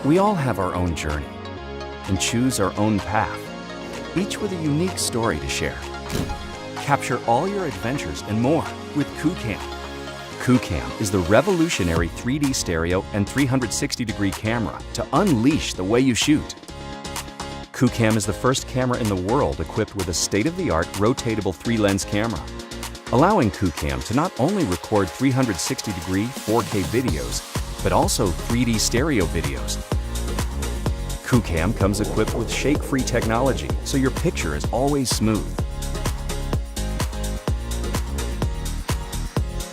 We all have our own journey and choose our own path, each with a unique story to share. Capture all your adventures and more with QooCam. QooCam is the revolutionary 3D stereo and 360-degree camera to unleash the way you shoot. QooCam is the first camera in the world equipped with a state-of-the-art rotatable 3-lens camera, allowing QooCam to not only record 360-degree 4K videos, but also 3D stereo videos. QooCam comes equipped with shake-free technology, so your picture is always smooth.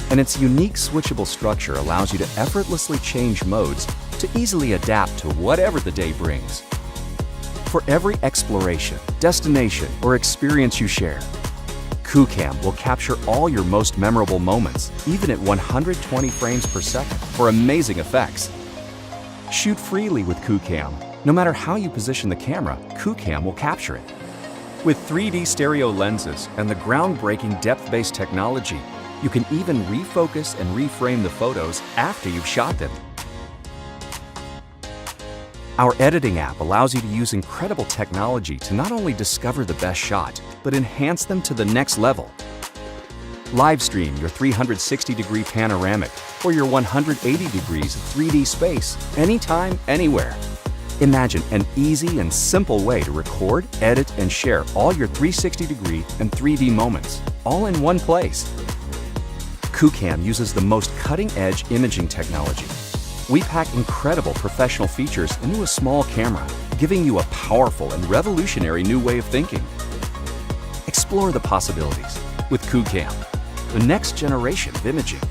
And its unique switchable structure allows you to effortlessly change modes to easily adapt to whatever the day brings. For every exploration, destination, or experience you share, QooCam will capture all your most memorable moments, even at 120 frames per second, for amazing effects. Shoot freely with QooCam. No matter how you position the camera, QooCam will capture it. With 3D stereo lenses and the groundbreaking depth-based technology, you can even refocus and reframe the photos after you've shot them. Our editing app allows you to use incredible technology to not only discover the best shot, but enhance them to the next level. Live stream your 360-degree panoramic or your 180 degrees 3D space anytime, anywhere. Imagine an easy and simple way to record, edit, and share all your 360-degree and 3D moments, all in one place. QooCam uses the most cutting-edge imaging technology. We pack incredible professional features into a small camera, giving you a powerful and revolutionary new way of thinking. Explore the possibilities with QooCam, the next generation of imaging.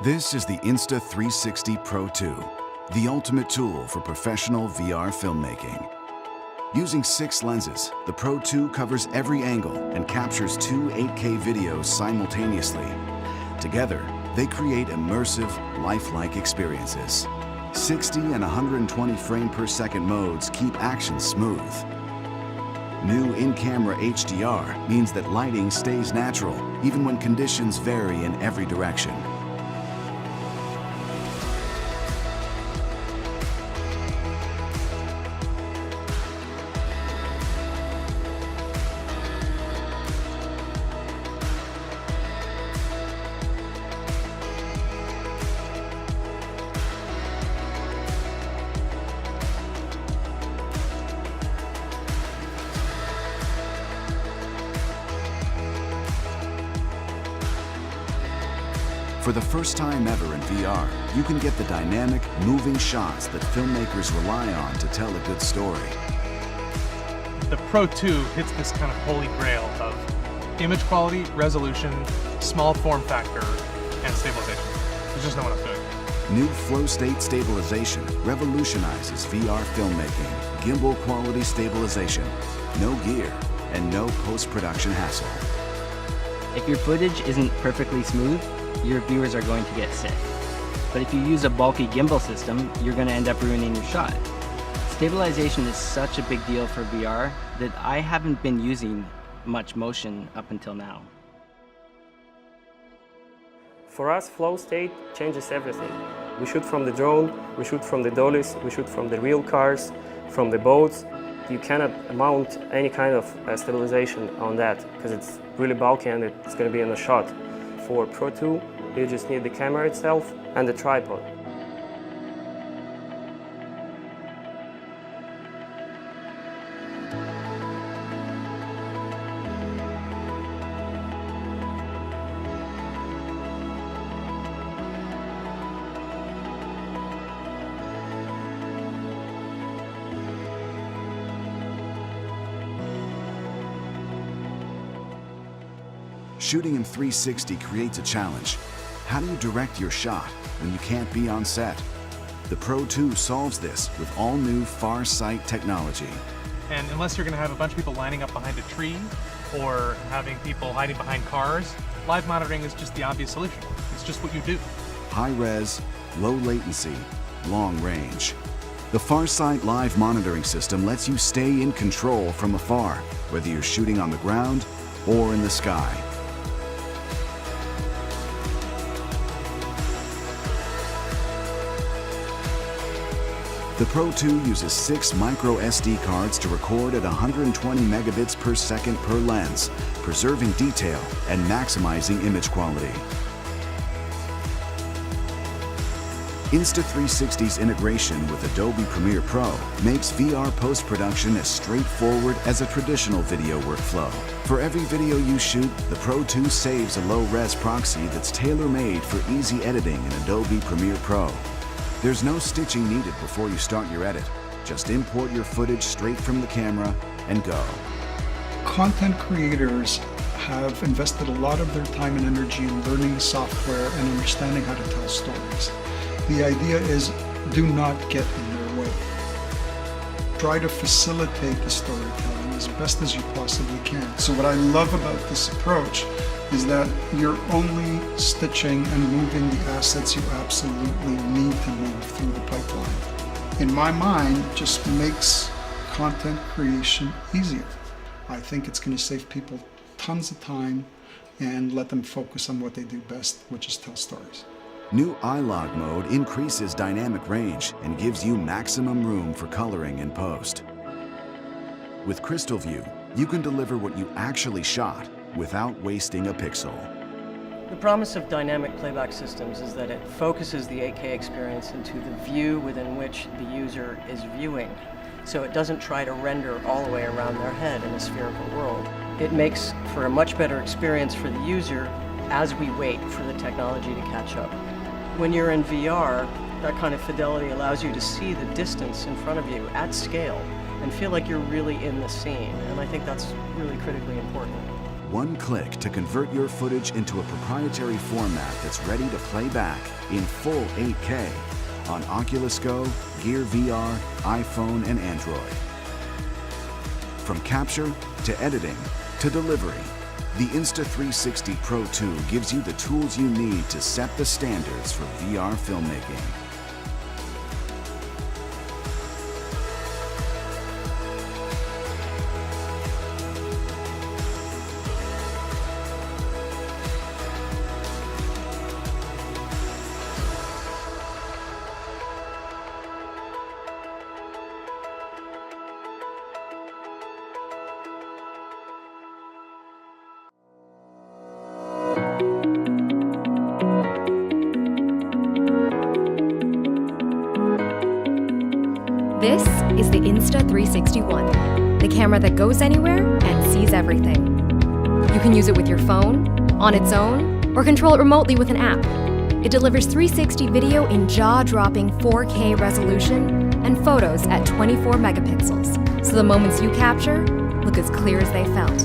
This is the Insta360 Pro 2, the ultimate tool for professional VR filmmaking. Using 6 lenses, the Pro 2 covers every angle and captures 2 8K videos simultaneously. Together, they create immersive, lifelike experiences. 60 and 120 frame per second modes keep action smooth. New in-camera HDR means that lighting stays natural, even when conditions vary in every direction. For the first time ever in VR, you can get the dynamic, moving shots that filmmakers rely on to tell a good story. The Pro 2 hits this kind of holy grail of image quality, resolution, small form factor, and stabilization. There's just no one else doing it. New flow state stabilization revolutionizes VR filmmaking. Gimbal quality stabilization, no gear, and no post-production hassle. If your footage isn't perfectly smooth, your viewers are going to get sick. But if you use a bulky gimbal system, you're going to end up ruining your shot. Stabilization is such a big deal for VR that I haven't been using much motion up until now. For us, flow state changes everything. We shoot from the drone, we shoot from the dollies, we shoot from the real cars, from the boats. You cannot mount any kind of stabilization on that because it's really bulky and it's going to be in a shot. For Pro 2, you just need the camera itself and the tripod. Shooting in 360 creates a challenge. How do you direct your shot when you can't be on set? The Pro 2 solves this with all-new far sight technology. And unless you're going to have a bunch of people lining up behind a tree or having people hiding behind cars, live monitoring is just the obvious solution. It's just what you do. High res, low latency, long range. The Farsight live monitoring system lets you stay in control from afar, whether you're shooting on the ground or in the sky. The Pro 2 uses 6 micro SD cards to record at 120 megabits per second per lens, preserving detail and maximizing image quality. Insta360's integration with Adobe Premiere Pro makes VR post-production as straightforward as a traditional video workflow. For every video you shoot, the Pro 2 saves a low-res proxy that's tailor-made for easy editing in Adobe Premiere Pro. There's no stitching needed before you start your edit. Just import your footage straight from the camera and go. Content creators have invested a lot of their time and energy in learning software and understanding how to tell stories. The idea is, do not get in their way. Try to facilitate the storytelling as best as you possibly can. So what I love about this approach is that you're only stitching and moving the assets you absolutely need to move through the pipeline. In my mind, it just makes content creation easier. I think it's going to save people tons of time and let them focus on what they do best, which is tell stories. New iLog mode increases dynamic range and gives you maximum room for coloring in post. With Crystal View, you can deliver what you actually shot without wasting a pixel. The promise of dynamic playback systems is that it focuses the 8K experience into the view within which the user is viewing, so it doesn't try to render all the way around their head in a spherical world. It makes for a much better experience for the user as we wait for the technology to catch up. When you're in VR, that kind of fidelity allows you to see the distance in front of you at scale and feel like you're really in the scene, and I think that's really critically important. One click to convert your footage into a proprietary format that's ready to play back in full 8K on Oculus Go, Gear VR, iPhone, and Android. From capture to editing to delivery, the Insta360 Pro 2 gives you the tools you need to set the standards for VR filmmaking. This is the Insta360 One, the camera that goes anywhere and sees everything. You can use it with your phone, on its own, or control it remotely with an app. It delivers 360 video in jaw-dropping 4K resolution and photos at 24 megapixels, so the moments you capture look as clear as they felt.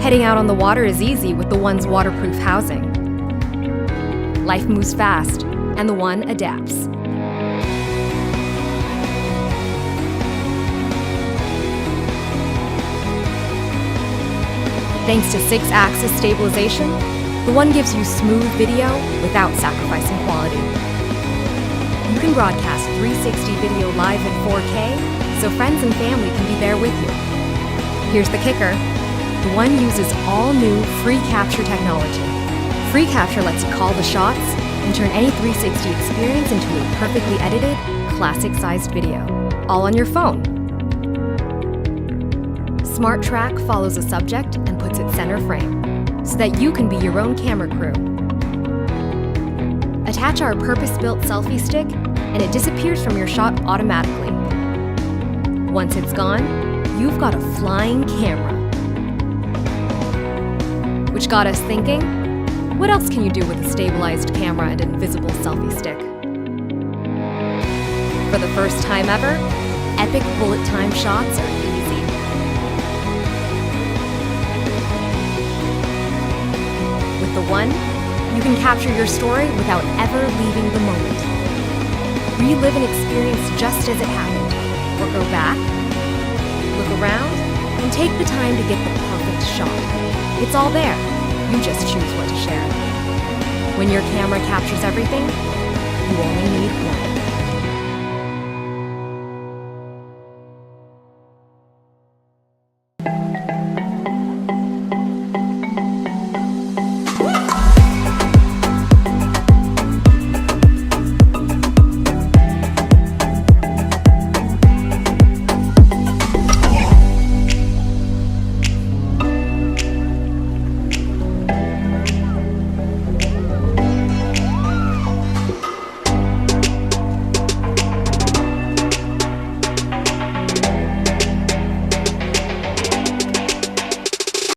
Heading out on the water is easy with the One's waterproof housing. Life moves fast, and the One adapts. Thanks to 6-axis stabilization, the One gives you smooth video without sacrificing quality. You can broadcast 360 video live in 4K, so friends and family can be there with you. Here's the kicker. The One uses all-new free capture technology. Free capture lets you call the shots and turn any 360 experience into a perfectly edited, classic-sized video, all on your phone. Smart Track follows a subject and puts it center frame, so that you can be your own camera crew. Attach our purpose-built selfie stick, and it disappears from your shot automatically. Once it's gone, you've got a flying camera. Which got us thinking, what else can you do with a stabilized camera and invisible selfie stick? For the first time ever, epic bullet time shots are easy. With the One, you can capture your story without ever leaving the moment. Relive an experience just as it happened, or go back, look around, and take the time to get the perfect shot. It's all there. You just choose what to share. When your camera captures everything, you only need one.